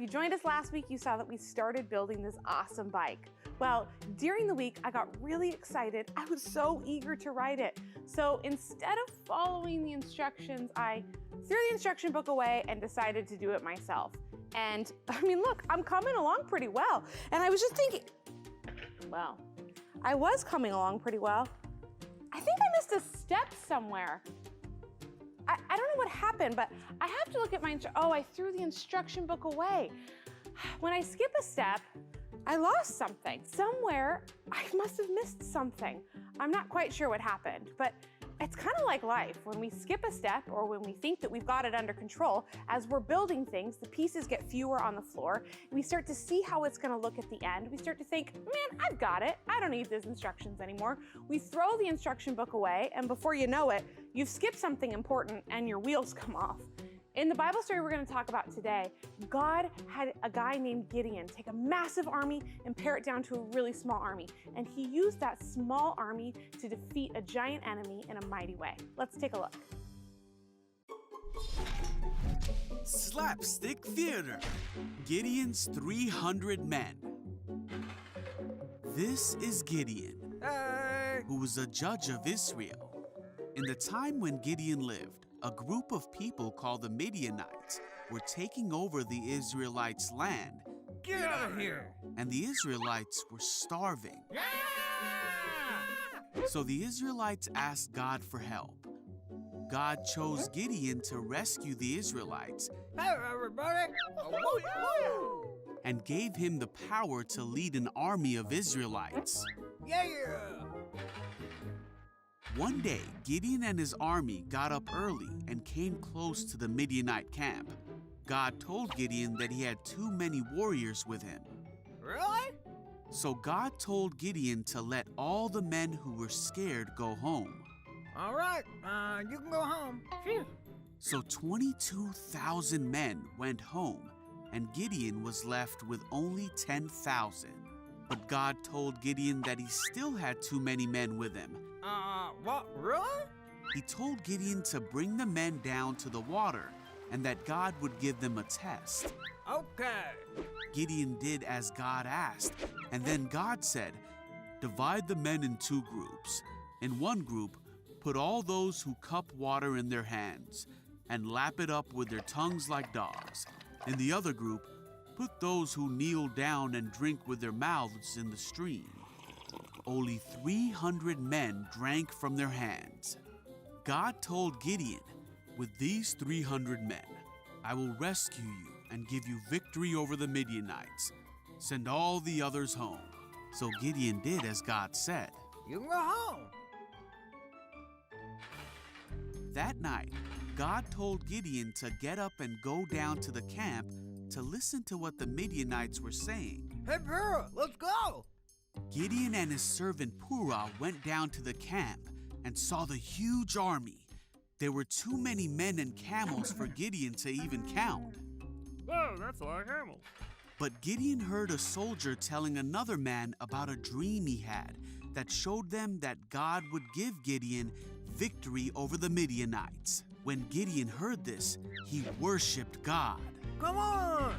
you joined us last week, you saw that we started building this awesome bike. Well, during the week, I got really excited. I was so eager to ride it. So instead of following the instructions, I threw the instruction book away and decided to do it myself. And I mean, look, I'm coming along pretty well. And I was just thinking, well, I was coming along pretty well. I think I missed a step somewhere. I don't know what happened, but I have to look at my, I threw the instruction book away. When I skip a step, I lost something. Somewhere, I must have missed something. I'm not quite sure what happened, but it's kind of like life. When we skip a step or when we think that we've got it under control, as we're building things, the pieces get fewer on the floor. We start to see how it's gonna look at the end. We start to think, man, I've got it. I don't need those instructions anymore. We throw the instruction book away, and before you know it, you've skipped something important and your wheels come off. In the Bible story we're going to talk about today, God had a guy named Gideon take a massive army and pare it down to a really small army. And he used that small army to defeat a giant enemy in a mighty way. Let's take a look. Slapstick Theater, Gideon's 300 Men. This is Gideon, who was a judge of Israel. In the time when Gideon lived, a group of people called the Midianites were taking over the Israelites' land. Get out of here! And the Israelites were starving. Yeah! So the Israelites asked God for help. God chose Gideon to rescue the Israelites. Hey, everybody! And gave him the power to lead an army of Israelites. Yeah! One day, Gideon and his army got up early and came close to the Midianite camp. God told Gideon that he had too many warriors with him. Really? So God told Gideon to let all the men who were scared go home. All right, you can go home. Phew. So 22,000 men went home, and Gideon was left with only 10,000. But God told Gideon that he still had too many men with him. What, really? He told Gideon to bring the men down to the water and that God would give them a test. Okay. Gideon did as God asked, and then God said, "Divide the men in two groups. In one group, put all those who cup water in their hands and lap it up with their tongues like dogs. In the other group, put those who kneel down and drink with their mouths in the stream." Only 300 men drank from their hands. God told Gideon, "With these 300 men, I will rescue you and give you victory over the Midianites. Send all the others home." So Gideon did as God said. You can go home. That night, God told Gideon to get up and go down to the camp to listen to what the Midianites were saying. Hey, Pura, let's go. Gideon and his servant Purah went down to the camp and saw the huge army. There were too many men and camels for Gideon to even count. Whoa, that's a lot of camels. But Gideon heard a soldier telling another man about a dream he had that showed them that God would give Gideon victory over the Midianites. When Gideon heard this, he worshipped God. Come on.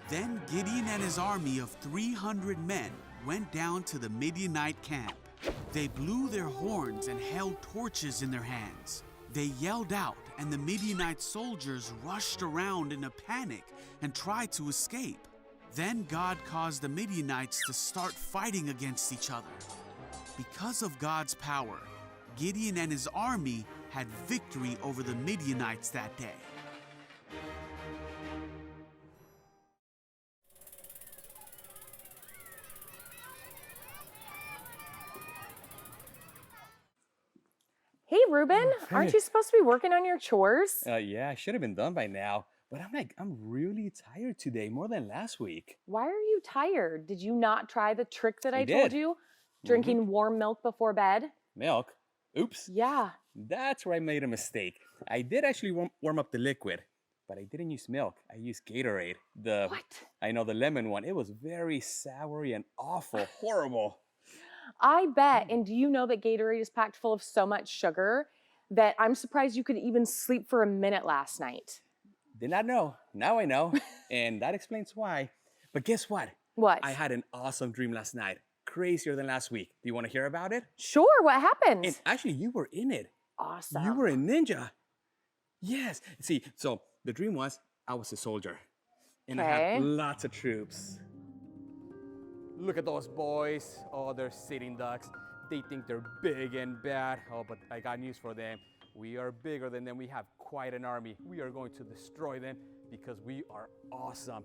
Then Gideon and his army of 300 men went down to the Midianite camp. They blew their horns and held torches in their hands. They yelled out, and the Midianite soldiers rushed around in a panic and tried to escape. Then God caused the Midianites to start fighting against each other. Because of God's power, Gideon and his army had victory over the Midianites that day. Hey, Ruben, aren't you supposed to be working on your chores? Yeah, I should have been done by now. But I'm really tired today, more than last week. Why are you tired? Did you not try the trick that I did. told you? Drinking warm milk before bed? Milk? Oops. Yeah. That's where I made a mistake. I did actually warm up the liquid, but I didn't use milk. I used Gatorade. What? I know, the lemon one. It was very soury and awful, horrible. I bet. And do you know that Gatorade is packed full of so much sugar that I'm surprised you could even sleep for a minute last night? Did not know. Now I know. And that explains why. But guess what? What? I had an awesome dream last night. Crazier than last week. Do you want to hear about it? Sure, what happened? And actually, you were in it. Awesome. You were a ninja. Yes. See, so the dream was I was a soldier. And I Okay. had lots of troops. Look at those boys. Oh, they're sitting ducks. They think they're big and bad. Oh, but I got news for them. We are bigger than them. We have quite an army. We are going to destroy them because we are awesome.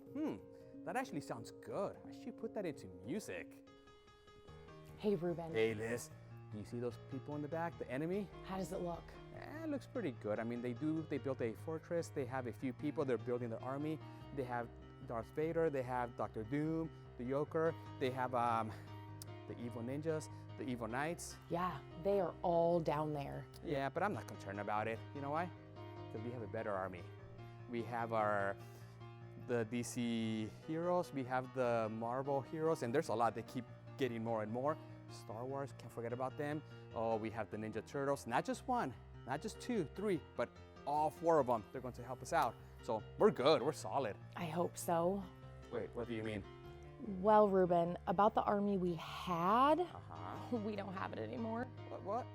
That actually sounds good. I should put that into music. Hey, Ruben. Hey, Liz, do you see those people in the back, the enemy? How does it look? It looks pretty good. I mean, they built a fortress. They have a few people. They're building their army. They have Darth Vader. They have Dr. Doom, the Joker. They have the evil ninjas, the evil knights. Yeah, they are all down there. Yeah, but I'm not concerned about it. You know why? Because we have a better army. We have the DC heroes. We have the Marvel heroes, and there's a lot. They keep getting more and more. Star Wars, can't forget about them. Oh, we have the Ninja Turtles. Not just one, not just 2, 3, but all 4 of them. They're going to help us out. So we're good. We're solid. I hope so. Wait, what do you mean? Well, Ruben, about the army we had, Uh-huh. we don't have it anymore. What?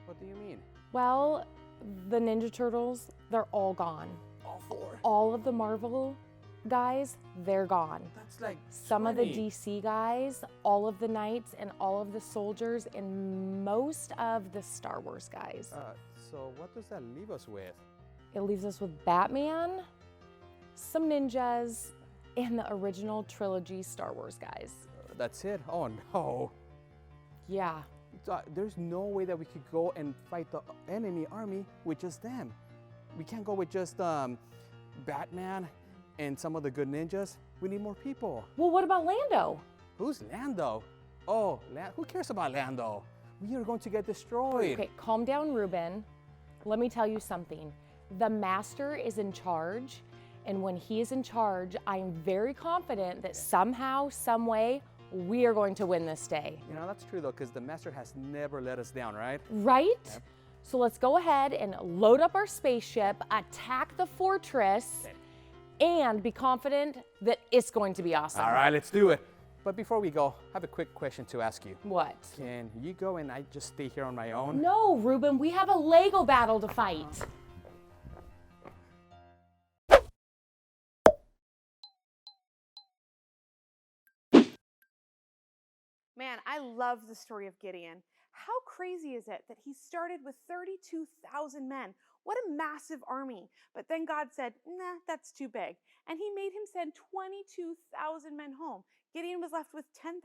What do you mean? Well, the Ninja Turtles, they're all gone. All 4? All of the Marvel guys, they're gone. That's like Some of the 20. DC guys, all of the knights, and all of the soldiers, and most of the Star Wars guys. So what does that leave us with? It leaves us with Batman, some ninjas, and the original trilogy Star Wars guys. That's it? Oh no. Yeah. There's no way that we could go and fight the enemy army with just them. We can't go with just Batman and some of the good ninjas. We need more people. Well, what about Lando? Who's Lando? Oh, who cares about Lando? We are going to get destroyed. Okay, calm down, Ruben. Let me tell you something. The master is in charge, and when he is in charge, I am very confident that somehow, some way, we are going to win this day. You know, that's true though, because the master has never let us down, right? Right? Yep. So let's go ahead and load up our spaceship, attack the fortress, and be confident that it's going to be awesome. All right, let's do it. But before we go, I have a quick question to ask you. What? Can you go and I just stay here on my own? No, Ruben, we have a Lego battle to fight. Man, I love the story of Gideon. How crazy is it that he started with 32,000 men? What a massive army. But then God said, nah, that's too big. And he made him send 22,000 men home. Gideon was left with 10,000.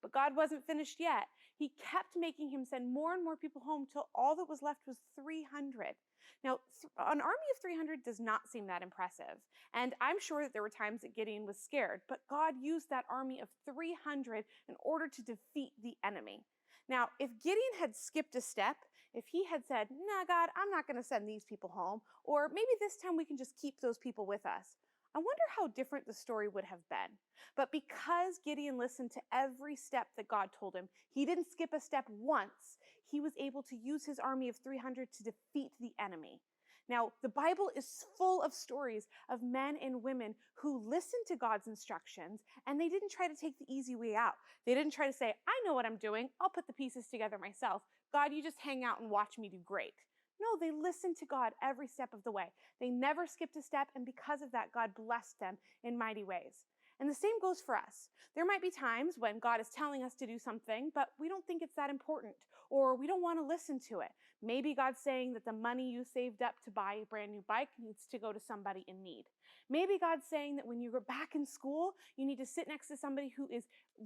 But God wasn't finished yet. He kept making him send more and more people home till all that was left was 300. Now, an army of 300 does not seem that impressive. And I'm sure that there were times that Gideon was scared, but God used that army of 300 in order to defeat the enemy. Now, if Gideon had skipped a step, if he had said, nah, God, I'm not going to send these people home, or maybe this time we can just keep those people with us, I wonder how different the story would have been. But because Gideon listened to every step that God told him, he didn't skip a step once. He was able to use his army of 300 to defeat the enemy. Now, the Bible is full of stories of men and women who listened to God's instructions, and they didn't try to take the easy way out. They didn't try to say, I know what I'm doing. I'll put the pieces together myself. God, you just hang out and watch me do great. No, they listened to God every step of the way. They never skipped a step, and because of that, God blessed them in mighty ways. And the same goes for us. There might be times when God is telling us to do something, but we don't think it's that important, or we don't want to listen to it. Maybe God's saying that the money you saved up to buy a brand new bike needs to go to somebody in need. Maybe God's saying that when you're back in school, you need to sit next to somebody who is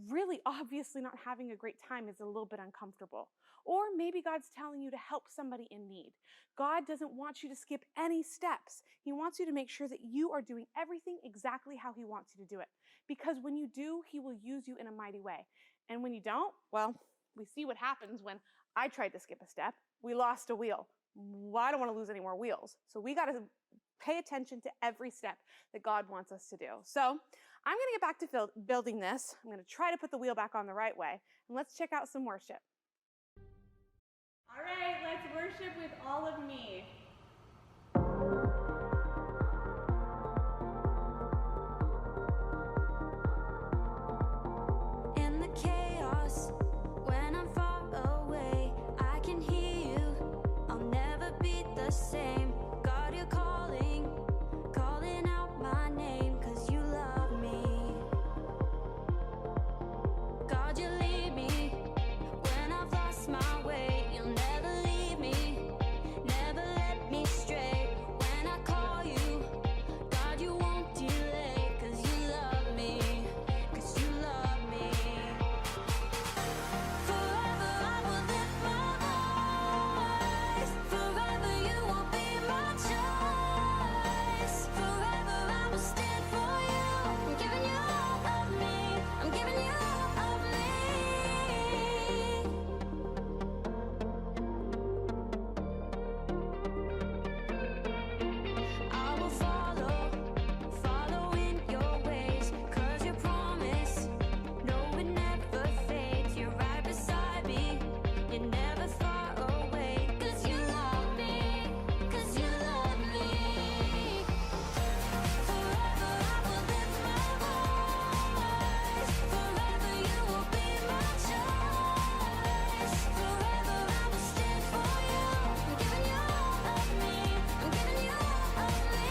really obviously not having a great time, is a little bit uncomfortable. Or maybe God's telling you to help somebody in need. God doesn't want you to skip any steps. He wants you to make sure that you are doing everything exactly how he wants you to do it. Because when you do, he will use you in a mighty way. And when you don't, well, we see what happens when I tried to skip a step. We lost a wheel. Well, I don't want to lose any more wheels. So we got to pay attention to every step that God wants us to do. So I'm going to get back to building this. I'm going to try to put the wheel back on the right way. And let's check out some worship. All right, let's worship with all of me. the same. God, you're calling, calling out my name, 'cause you love me. God, you lead me when I've lost my way. You'll never leave me, never let me stray. When I call you, God, you won't delay, 'cause you love me, 'cause you love me. Forever I will lift my voice. Forever you will be my choice. Forever I will stand for you. I'm giving you all of me. I'm giving you all of me. I will follow, follow in your ways, 'cause your promise, no, it never fades. You're right beside me, you're never far away, 'cause you love me, 'cause you love me. Forever I will lift my voice. Forever you will be my choice. Forever I will stand for you. I'm giving you all of me. I'm giving you all of me.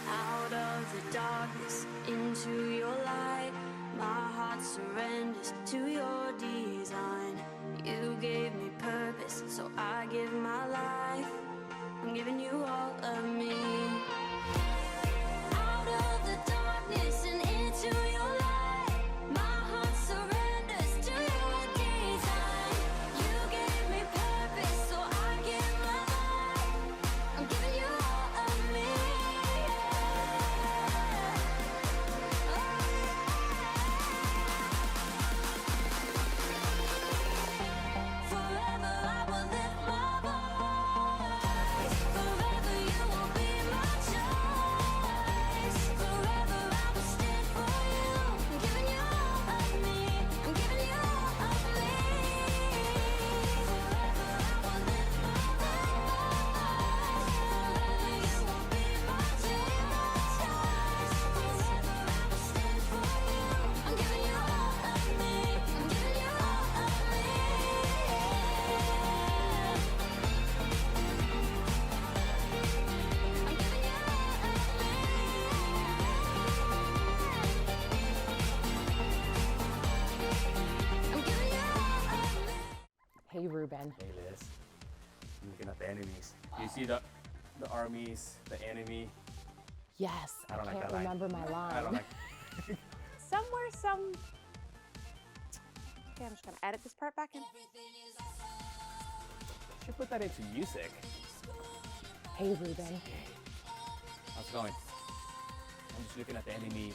Out of the darkness into your light, my heart surrenders to your design. You gave me purpose, so I give my life. I'm giving you all of me. Out of the darkness and into your light, my heart surrenders to your design. You gave me purpose, so I give my life. I'm giving you all of me. Forever I will lift my voice. Forever you will be my choice. Forever I will stand for you. I'm giving you all of me. I'm giving you all of me. Forever I will lift my voice. Forever you will be my choice. Forever I will stand for you. I'm giving you all of me. I'm giving you all of me. Hey, Ruben. Hey Liz, I'm looking at the enemies. You see the armies, the enemy. Yes, I I don't like can't that line. remember my line. I don't like. Somewhere, Okay, I'm just gonna edit this part back in. Should put that into music. Hey, Ruben. How's it going? I'm just looking at the enemy.